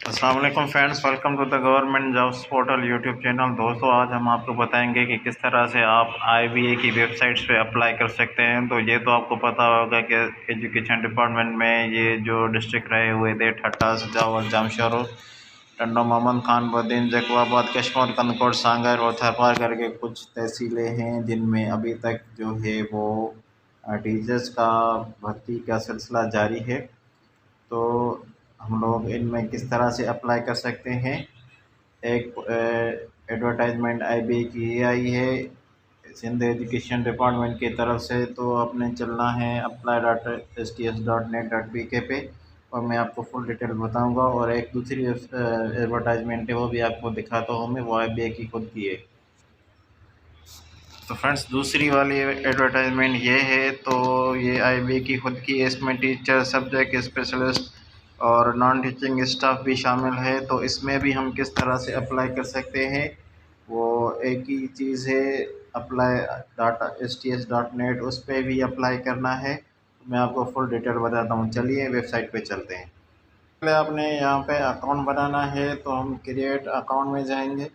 अस्सलाम वालेकुम friends, welcome to the government jobs portal YouTube channel. दोस्तों, आज हम आपको बताएंगे कि किस तरह से आप आईबीए की वेबसाइट्स पे अप्लाई कर सकते हैं। तो ये तो आपको पता होगा कि एजुकेशन डिपार्टमेंट में ये जो डिस्ट्रिक्ट रहे हुए थे ठट्टा, सजावल, जामशोरो, टंडो, मोहम्मद खान, बदीन, जैकबाबाद, कश्मीर, कंदकोट, सांगर और थरपार करके कुछ तहसीलें हैं जिनमें अभी तक जो है वो टीचर्स का भर्ती का सिलसिला जारी है। तो हम लोग इनमें किस तरह से अप्लाई कर सकते हैं। एक एडवर्टाइजमेंट आईबी की ये आई है सिंध एजुकेशन डिपार्टमेंट की तरफ से। तो आपने चलना है apply.sts.net.pk पे और मैं आपको फुल डिटेल बताऊंगा। और एक दूसरी एडवर्टाइजमेंट है वो भी आपको दिखाता हूँ मैं, वो आईबीए की खुद की है। तो फ्रेंड्स, दूसरी वाली एडवर्टाइजमेंट ये है, तो ये आईबी की खुद की है। इसमें टीचर, सब्जेक्ट स्पेशलिस्ट और नॉन टीचिंग स्टाफ भी शामिल है। तो इसमें भी हम किस तरह से अप्लाई कर सकते हैं, वो एक ही चीज़ है। अप्लाई डाटा STS.net, उस पर भी अप्लाई करना है। मैं आपको फुल डिटेल बताता हूँ। चलिए वेबसाइट पे चलते हैं। पहले आपने यहाँ पे अकाउंट बनाना है, तो हम क्रिएट अकाउंट में जाएंगे।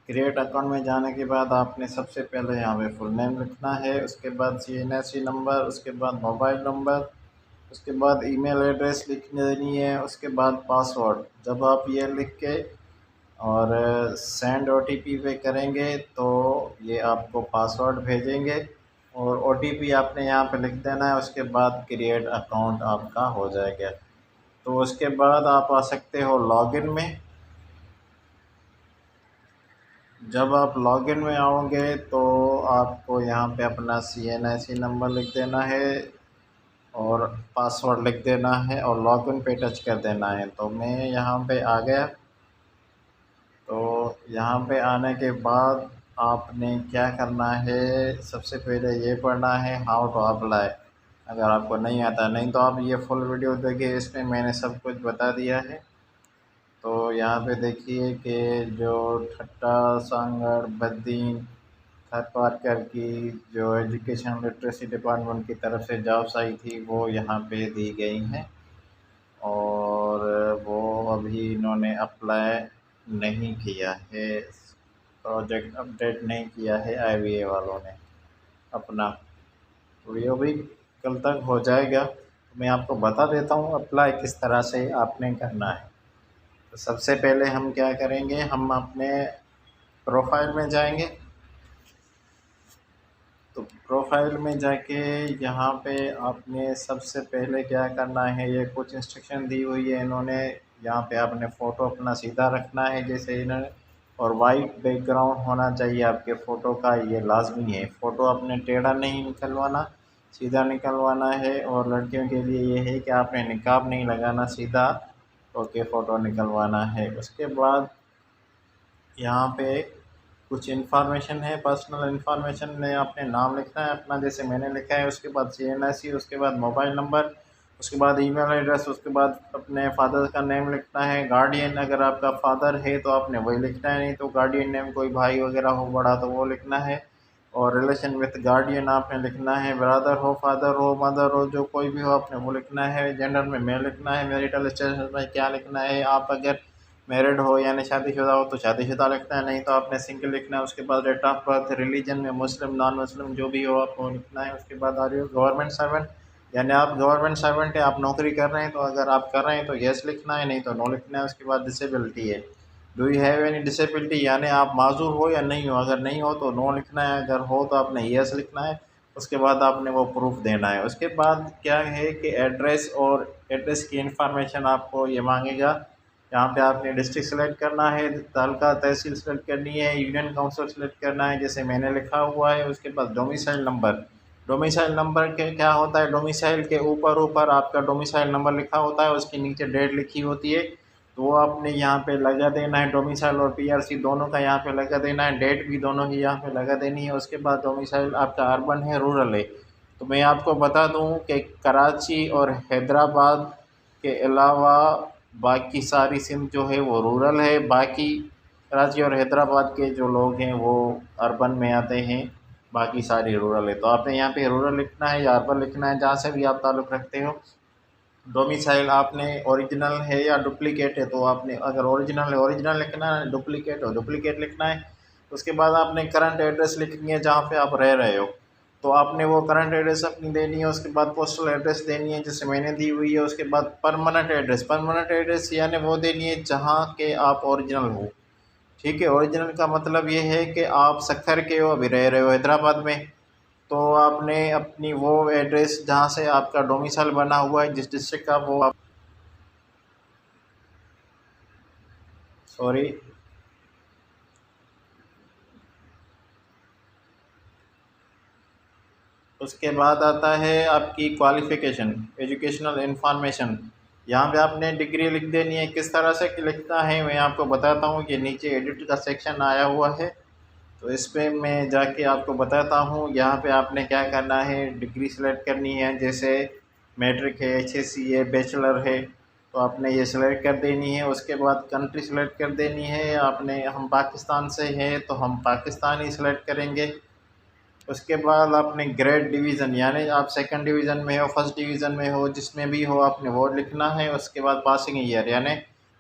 क्रिएट अकाउंट में जाने के बाद आपने सबसे पहले यहाँ पे फुल नेम लिखना है, उसके बाद CNSC नंबर, उसके बाद मोबाइल नंबर, उसके बाद ईमेल एड्रेस लिख देनी है, उसके बाद पासवर्ड। जब आप ये लिख के और सेंड OTP पे करेंगे तो ये आपको पासवर्ड भेजेंगे और OTP आपने यहाँ पे लिख देना है। उसके बाद क्रिएट अकाउंट आपका हो जाएगा। तो उसके बाद आप आ सकते हो लॉगिन में। जब आप लॉगिन में आओगे तो आपको यहाँ पे अपना CNIC नंबर लिख देना है और पासवर्ड लिख देना है और लॉगिन पे टच कर देना है। तो मैं यहाँ पे आ गया। तो यहाँ पे आने के बाद आपने क्या करना है, सबसे पहले ये पढ़ना है हाउ टू अप्लाई। अगर आपको नहीं आता, नहीं तो आप ये फुल वीडियो देखिए, इसमें मैंने सब कुछ बता दिया है। तो यहाँ पे देखिए कि जो ठट्टा, सांगड़, बद्दीन, थरपारकर की जो एजुकेशन लिटरेसी डिपार्टमेंट की तरफ से जॉब्स आई थी वो यहाँ पे दी गई हैं। और वो अभी इन्होंने अप्लाई नहीं किया है, प्रोजेक्ट अपडेट नहीं किया है आईबीए वालों ने अपना। तो ये भी कल तक हो जाएगा। मैं आपको बता देता हूँ अप्लाई किस तरह से आपने करना है। तो सबसे पहले हम क्या करेंगे, हम अपने प्रोफाइल में जाएंगे। तो प्रोफाइल में जाके यहाँ पे आपने सबसे पहले क्या करना है, ये कुछ इंस्ट्रक्शन दी हुई है इन्होंने। यहाँ पे आपने फ़ोटो अपना सीधा रखना है जैसे इन्होंने, और वाइट बैकग्राउंड होना चाहिए आपके फ़ोटो का, ये लाजमी है। फ़ोटो आपने टेढ़ा नहीं निकलवाना, सीधा निकलवाना है। और लड़कियों के लिए ये है कि आपने निकाब नहीं लगाना, सीधा ओके फ़ोटो निकलवाना है। उसके बाद यहाँ पे कुछ इन्फॉर्मेशन है, पर्सनल इन्फॉर्मेशन में आपने नाम लिखना है अपना जैसे मैंने लिखा है। उसके बाद CNIC, उसके बाद मोबाइल नंबर, उसके बाद ईमेल एड्रेस, उसके बाद अपने फादर का नेम लिखना है। गार्डियन, अगर आपका फादर है तो आपने वही लिखना है, नहीं तो गार्डियन नेम कोई भाई वगैरह हो बड़ा तो वो लिखना है। और रिलेशन विथ गार्डियन आपने लिखना है, ब्रदर हो, फादर हो, मदर हो, जो कोई भी हो आपने वो लिखना है। जेंडर में मेल लिखना है। मैरिटल स्टेटस में क्या लिखना है, आप अगर मैरिड हो यानी शादीशुदा हो तो शादीशुदा लिखना है, नहीं तो आपने सिंगल लिखना है। उसके बाद डेट ऑफ बर्थ, रिलीजन में मुस्लिम, नॉन मुस्लिम जो भी हो आपको लिखना है। उसके बाद आ रही हो गवर्नमेंट सर्वेंट, यानी आप गवर्नमेंट सर्वेंट है, आप नौकरी कर रहे हैं, तो अगर आप कर रहे हैं तो येस लिखना है, नहीं तो नो लिखना है। उसके बाद डिसेबिलिटी है, do you have any disability, यानी आप माजूर हो या नहीं हो। अगर नहीं हो तो नो लिखना है, अगर हो तो आपने येस लिखना है। उसके बाद आपने वो प्रूफ देना है। उसके बाद क्या है कि एड्रेस, और एड्रेस की इंफॉर्मेशन आपको ये मांगेगा। यहाँ पे आपने डिस्ट्रिक्ट सेलेक्ट करना है, तालुका तहसील सेलेक्ट करनी है, यूनियन काउंसिल सेलेक्ट करना है जैसे मैंने लिखा हुआ है। उसके बाद डोमिसाइल नंबर, डोमिसाइल नंबर के क्या होता है, डोमिसाइल के ऊपर ऊपर आपका डोमिसाइल नंबर लिखा होता है, उसके नीचे डेट लिखी होती है, तो वो आपने यहाँ पे लगा देना है। डोमिसाइल और PRC दोनों का यहाँ पे लगा देना है, डेट भी दोनों की यहाँ पे लगा देनी है। उसके बाद डोमिसाइल आपका अर्बन है, रूरल है। तो मैं आपको बता दूँ कि कराची और हैदराबाद के अलावा बाकी सारी सिंध जो है वो रूरल है। बाकी कराची और हैदराबाद के जो लोग हैं वो अर्बन में आते हैं, बाकी सारी रूरल है। तो आपने यहाँ पे रूरल लिखना है या अर्बन लिखना है, जहाँ से भी आप ताल्लुक़ रखते हो डोमिसाइल आपने ओरिजिनल है या डुप्लीकेट है, तो आपने अगर ओरिजिनल है ओरिजिनल लिखना है, डुप्लीकेट हो डुप्लीकेट लिखना है। उसके बाद आपने करंट एड्रेस लिखनी है जहाँ पे आप रह रहे हो, तो आपने वो करंट एड्रेस अपनी देनी है। उसके बाद पोस्टल एड्रेस देनी है जैसे मैंने दी हुई है। उसके बाद परमानेंट एड्रेस यानी वो देनी है जहाँ के आप ओरिजिनल हो। ठीक है, ओरिजिनल का मतलब ये है कि आप सक्खर के हो, अभी रह रहे हो हैदराबाद में, तो आपने अपनी वो एड्रेस जहाँ से आपका डोमिसाइल बना हुआ है, जिस डिस्ट्रिक्ट का, वो आप सॉरी उसके बाद आता है आपकी क्वालिफ़िकेशन, एजुकेशनल इन्फॉर्मेशन। यहाँ पे आपने डिग्री लिख देनी है। किस तरह से लिखना है मैं आपको बताता हूँ कि नीचे एडिट का सेक्शन आया हुआ है, तो इस पे मैं जाके आपको बताता हूँ। यहाँ पे आपने क्या करना है, डिग्री सेलेक्ट करनी है। जैसे मैट्रिक है, एचएससी है, बैचलर है, तो आपने ये सिलेक्ट कर देनी है। उसके बाद कंट्री सेलेक्ट कर देनी है। आपने हम पाकिस्तान से हैं तो हम पाकिस्तान ही सिलेक्ट करेंगे। उसके बाद आपने ग्रेड डिवीज़न यानी आप सेकंड डिवीज़न में हो, फर्स्ट डिवीज़न में हो, जिसमें भी हो आपने वो लिखना है। उसके बाद पासिंग ईयर यानी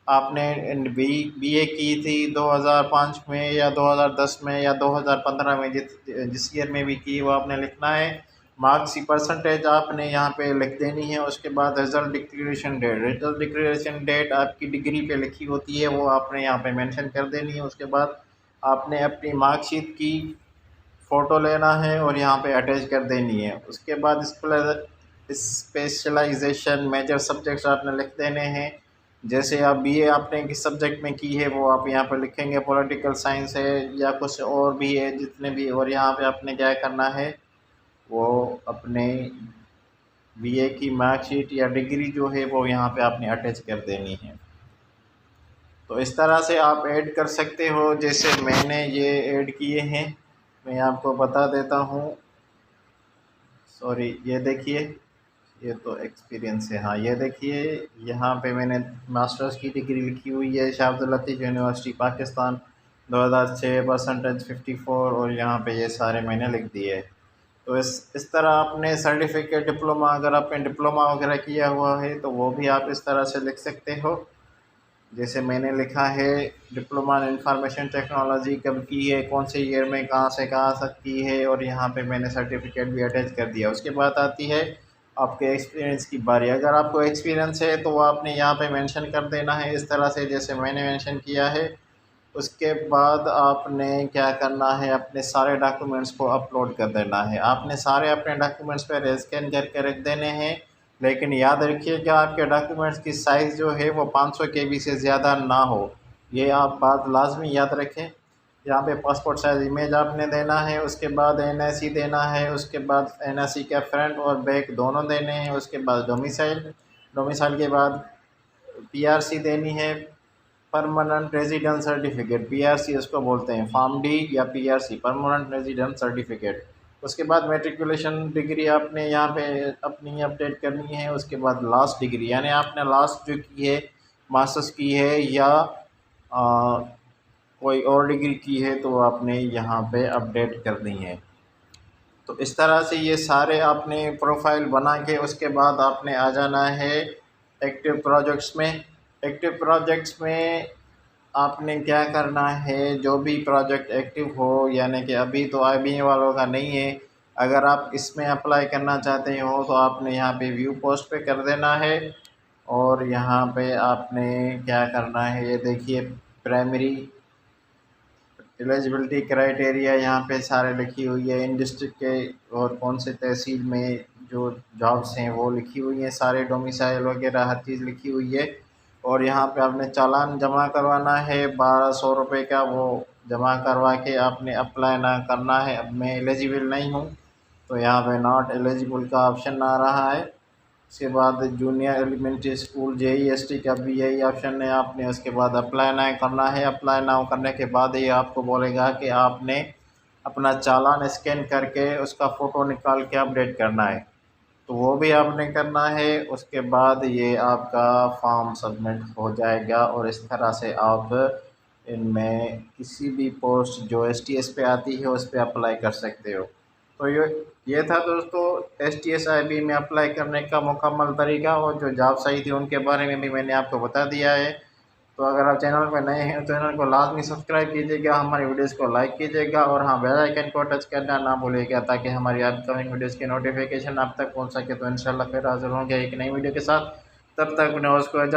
आपने बीए की थी 2005 में या 2010 में या 2015 में, जिस ईयर में भी की वो आपने लिखना है। मार्क्स की परसेंटेज आपने यहाँ पे लिख देनी है। उसके बाद रिजल्ट डिक्लेरेशन डेट आपकी डिग्री पे लिखी होती है, वो आपने यहाँ पे मेंशन कर देनी है। उसके बाद आपने अपनी मार्कशीट की फ़ोटो लेना है और यहाँ पे अटैच कर देनी है। उसके बाद स्पेशलाइजेशन मेजर सब्जेक्ट्स आपने लिख देने हैं। जैसे आप बीए आपने किस सब्जेक्ट में की है वो आप यहाँ पे लिखेंगे, पॉलिटिकल साइंस है या कुछ और भी है, जितने भी। और यहाँ पे आपने क्या करना है, वो अपने बीए की मार्कशीट या डिग्री जो है वो यहाँ पे आपने अटैच कर देनी है। तो इस तरह से आप ऐड कर सकते हो, जैसे मैंने ये ऐड किए हैं। मैं आपको बता देता हूँ। सॉरी, ये देखिए, ये तो एक्सपीरियंस है। हाँ, ये देखिए, यहाँ पे मैंने मास्टर्स की डिग्री लिखी हुई है, शाह अब्दुल लतीफ़ यूनिवर्सिटी पाकिस्तान, 2006, परसेंटेज 54, और यहाँ पे ये सारे मैंने लिख दिए। तो इस तरह आपने सर्टिफिकेट, डिप्लोमा, अगर आपने डिप्लोमा वगैरह किया हुआ है तो वो भी आप इस तरह से लिख सकते हो। जैसे मैंने लिखा है डिप्लोमा इन इंफॉर्मेशन टेक्नोलॉजी कब की है, कौन से ईयर में, कहाँ से कहाँ तक की है, और यहाँ पे मैंने सर्टिफिकेट भी अटैच कर दिया। उसके बाद आती है आपके एक्सपीरियंस की बारी। अगर आपको एक्सपीरियंस है तो वो आपने यहाँ पे मेंशन कर देना है इस तरह से जैसे मैंने मेंशन किया है। उसके बाद आपने क्या करना है, अपने सारे डॉक्यूमेंट्स को अपलोड कर देना है। आपने सारे अपने डॉक्यूमेंट्स पर स्कैन करके रख देने हैं, लेकिन याद रखिएगा आपके डॉक्यूमेंट्स की साइज़ जो है वो 500 केबी से ज़्यादा ना हो। ये आप बात लाजमी याद रखें। यहाँ पे पासपोर्ट साइज़ इमेज आपने देना है। उसके बाद एनआईसी देना है। उसके बाद एनआईसी का फ्रंट और बैक दोनों देने हैं। उसके बाद डोमिसाइल के बाद पीआरसी देनी है, परमानेंट रेजिडेंस सर्टिफिकेट, पीआरसी इसको बोलते हैं, फॉर्म डी या पीआरसी, परमानेंट रेजिडेंस सर्टिफिकेट। उसके बाद मैट्रिकुलेशन डिग्री आपने यहाँ पे अपनी अपडेट करनी है। उसके बाद लास्ट डिग्री यानी आपने लास्ट जो की है, मास्टर्स की है या कोई और डिग्री की है, तो आपने यहाँ पे अपडेट करनी है। तो इस तरह से ये सारे आपने प्रोफाइल बना के उसके बाद आपने आ जाना है एक्टिव प्रोजेक्ट्स में। एक्टिव प्रोजेक्ट्स में आपने क्या करना है, जो भी प्रोजेक्ट एक्टिव हो, यानी कि अभी तो आईबीए वालों का नहीं है, अगर आप इसमें अप्लाई करना चाहते हो तो आपने यहाँ पे व्यू पोस्ट पे कर देना है। और यहाँ पे आपने क्या करना है, ये देखिए, प्राइमरी एलिजिबिलिटी क्राइटेरिया यहाँ पे सारे लिखी हुई है, इन डिस्ट्रिक्ट के और कौन से तहसील में जो जॉब्स हैं वो लिखी हुई हैं, सारे डोमिसाइल वगैरह हर चीज़ लिखी हुई है। और यहाँ पे आपने चालान जमा करवाना है 1200 रुपये का, वो जमा करवा के आपने अप्लाई ना करना है। अब मैं एलिजिबल नहीं हूँ तो यहाँ पे नॉट एलिजिबल का ऑप्शन आ रहा है। उसके बाद जूनियर एलिमेंट्री स्कूल जेईएसटी का भी यही ऑप्शन है, आपने उसके बाद अप्लाई ना करना है। अप्लाई ना करने के बाद ये आपको बोलेगा कि आपने अपना चालान स्कैन करके उसका फ़ोटो निकाल के अपडेट करना है, तो वो भी आपने करना है। उसके बाद ये आपका फॉर्म सबमिट हो जाएगा और इस तरह से आप इनमें किसी भी पोस्ट जो एसटीएस पे आती है उस पर अप्लाई कर सकते हो। तो ये था दोस्तों STSIB में अप्लाई करने का मुकम्मल तरीका, और जो जॉब सही थी उनके बारे में भी मैंने आपको बता दिया है। तो अगर आप चैनल पर नए हैं तो चैनल को लाजमी सब्सक्राइब कीजिएगा, हमारी वीडियोस को लाइक कीजिएगा, और हाँ, बेल आइकन को टच करना ना भूलिएगा ताकि हमारी अपकमिंग वीडियोस की नोटिफिकेशन आप तक पहुंच सके। तो इंशाल्लाह फिर हाजिर होंगे एक नई वीडियो के साथ। तब तक अपने दोस्त को इजाज़त।